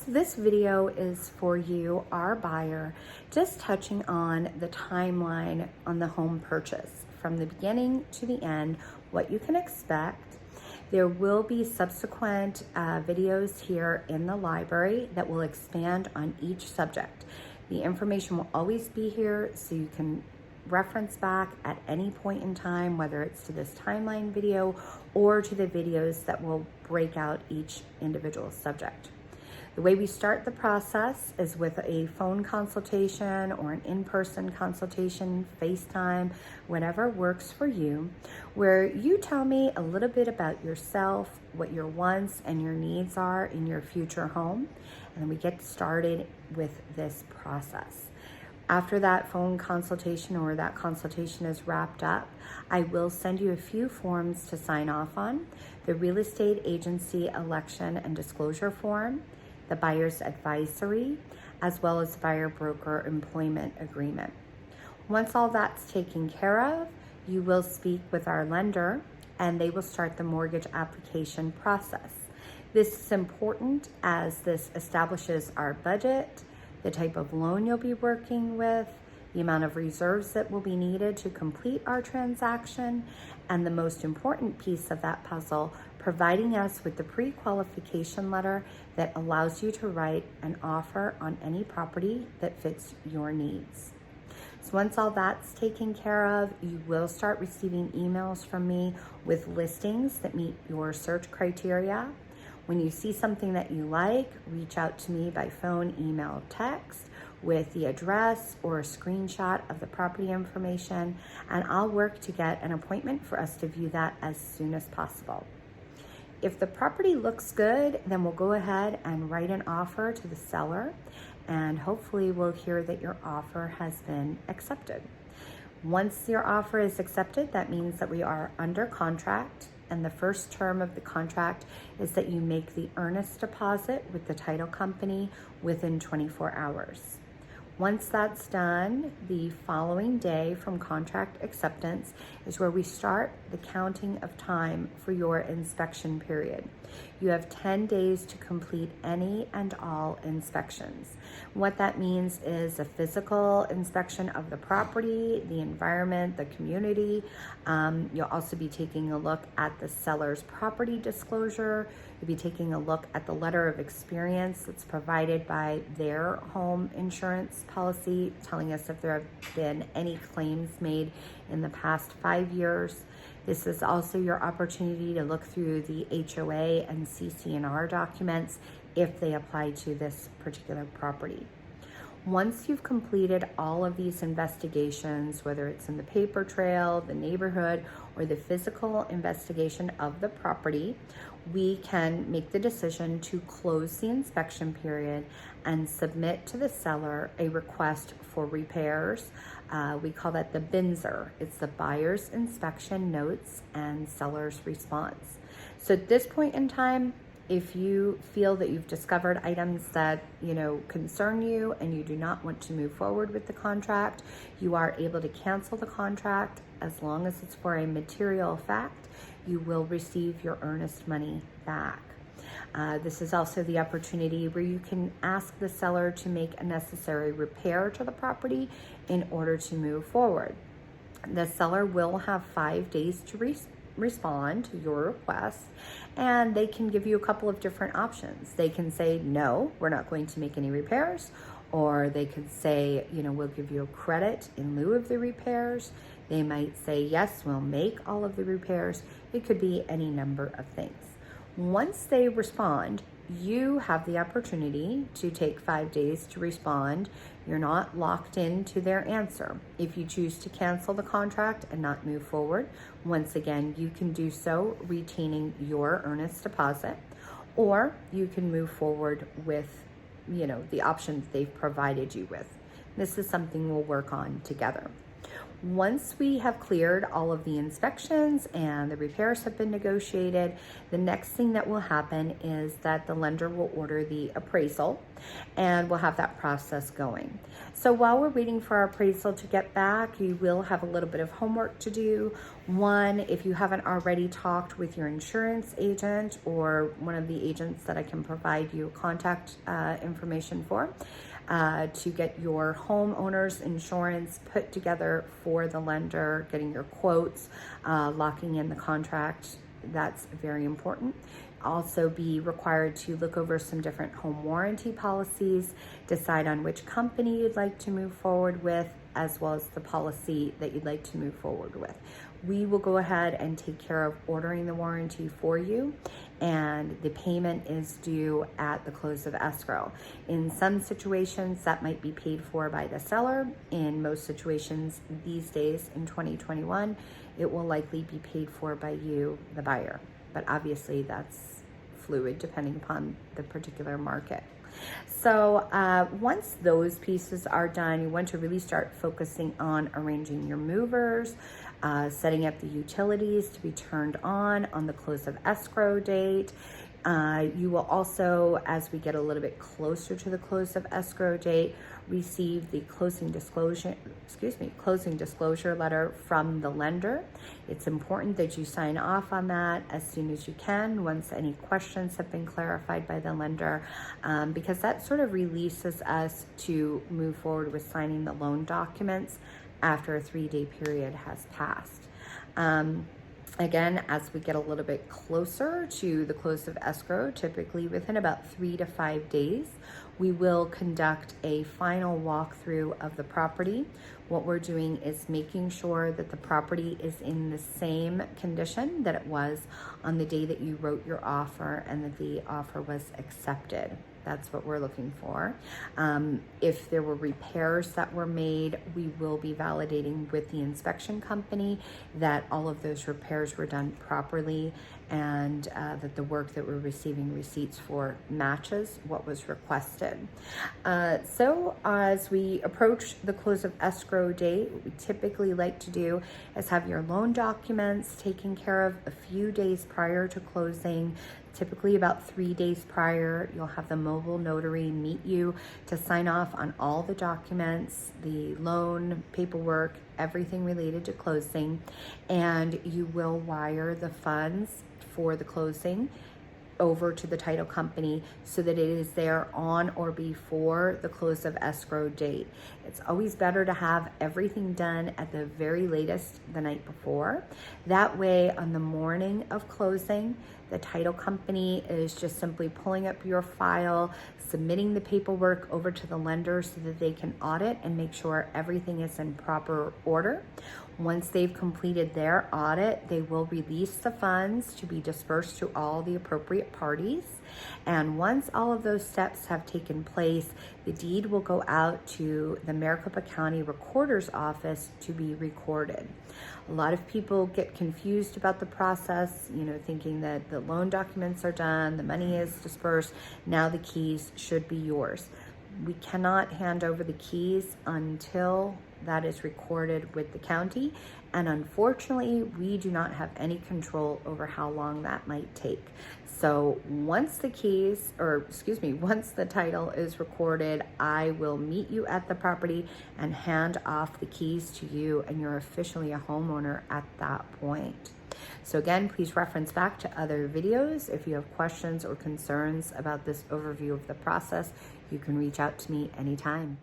So this video is for you, our buyer, just touching on the timeline on the home purchase from the beginning to the end, what you can expect. There will be subsequent videos here in the library that will expand on each subject. The information will always be here so you can reference back at any point in time, whether it's to this timeline video or to the videos that will break out each individual subject. The way we start the process is with a phone consultation or an in-person consultation, FaceTime, whatever works for you, where you tell me a little bit about yourself, what your wants and your needs are in your future home, and then we get started with this process. After that phone consultation or that consultation is wrapped up, I will send you a few forms to sign off on: the real estate agency election and disclosure form, the buyer's advisory, as well as buyer broker employment agreement. Once all that's taken care of, you will speak with our lender and they will start the mortgage application process. This is important as this establishes our budget, the type of loan you'll be working with, the amount of reserves that will be needed to complete our transaction, and the most important piece of that puzzle, providing us with the pre-qualification letter that allows you to write an offer on any property that fits your needs. So once all that's taken care of, you will start receiving emails from me with listings that meet your search criteria. When you see something that you like, reach out to me by phone, email, text with the address or a screenshot of the property information, and I'll work to get an appointment for us to view that as soon as possible. If the property looks good, then we'll go ahead and write an offer to the seller, and hopefully we'll hear that your offer has been accepted. Once your offer is accepted, that means that we are under contract, and the first term of the contract is that you make the earnest deposit with the title company within 24 hours. Once that's done, the following day from contract acceptance is where we start the counting of time for your inspection period. You have 10 days to complete any and all inspections. What that means is a physical inspection of the property, the environment, the community. You'll also be taking a look at the seller's property disclosure. You'll be taking a look at the letter of experience that's provided by their home insurance policy, telling us if there have been any claims made in the past 5 years. This is also your opportunity to look through the HOA and CC&R documents if they apply to this particular property. Once you've completed all of these investigations, whether it's in the paper trail, the neighborhood, or the physical investigation of the property, we can make the decision to close the inspection period and submit to the seller a request for repairs. We call that the BINSR. It's the buyer's inspection notes and seller's response. So at this point in time, if you feel that you've discovered items that concern you and you do not want to move forward with the contract, you are able to cancel the contract. As long as it's for a material fact, you will receive your earnest money back. This is also the opportunity where you can ask the seller to make a necessary repair to the property in order to move forward. The seller will have 5 days to respond to your request, and they can give you a couple of different options. They can say, no, we're not going to make any repairs, or they could say, we'll give you a credit in lieu of the repairs. They might say, yes, we'll make all of the repairs. It could be any number of things. Once they respond, you have the opportunity to take 5 days to respond. You're not locked into their answer. If you choose to cancel the contract and not move forward, once again, you can do so retaining your earnest deposit, or you can move forward with, the options they've provided you with. This is something we'll work on together. Once we have cleared all of the inspections and the repairs have been negotiated, the next thing that will happen is that the lender will order the appraisal, and we'll have that process going. So while we're waiting for our appraisal to get back, you will have a little bit of homework to do. One, if you haven't already talked with your insurance agent or one of the agents that I can provide you contact information for, to get your homeowner's insurance put together for the lender, getting your quotes, locking in the contract. That's very important. Also be required to look over some different home warranty policies, decide on which company you'd like to move forward with, as well as the policy that you'd like to move forward with. We will go ahead and take care of ordering the warranty for you, and the payment is due at the close of escrow. In some situations, that might be paid for by the seller. In most situations these days in 2021, it will likely be paid for by you, the buyer. But obviously that's fluid depending upon the particular market. So once those pieces are done, you want to really start focusing on arranging your movers, setting up the utilities to be turned on the close of escrow date. You will also, as we get a little bit closer to the close of escrow date, receive the closing disclosure letter from the lender. It's important that you sign off on that as soon as you can, once any questions have been clarified by the lender, because that sort of releases us to move forward with signing the loan documents after a 3-day period has passed. Again, as we get a little bit closer to the close of escrow, typically within about 3 to 5 days, we will conduct a final walkthrough of the property. What we're doing is making sure that the property is in the same condition that it was on the day that you wrote your offer and that the offer was accepted. That's what we're looking for. If there were repairs that were made, we will be validating with the inspection company that all of those repairs were done properly, and that the work that we're receiving receipts for matches what was requested. So as we approach the close of escrow date, what we typically like to do is have your loan documents taken care of a few days prior to closing. Typically about 3 days prior, you'll have the mobile notary meet you to sign off on all the documents, the loan, paperwork, everything related to closing, and you will wire the funds for the closing over to the title company so that it is there on or before the close of escrow date. It's always better to have everything done at the very latest the night before. That way, on the morning of closing, the title company is just simply pulling up your file, submitting the paperwork over to the lender so that they can audit and make sure everything is in proper order. Once they've completed their audit, they will release the funds to be dispersed to all the appropriate parties. And once all of those steps have taken place, the deed will go out to the Maricopa County Recorder's Office to be recorded. A lot of people get confused about the process, thinking that the loan documents are done, the money is dispersed, now the keys should be yours. We cannot hand over the keys until that is recorded with the county, and unfortunately we do not have any control over how long that might take. So once the title is recorded, I will meet you at the property and hand off the keys to you, and you're officially a homeowner at that point. So again, please reference back to other videos. If you have questions or concerns about this overview of the process, you can reach out to me anytime.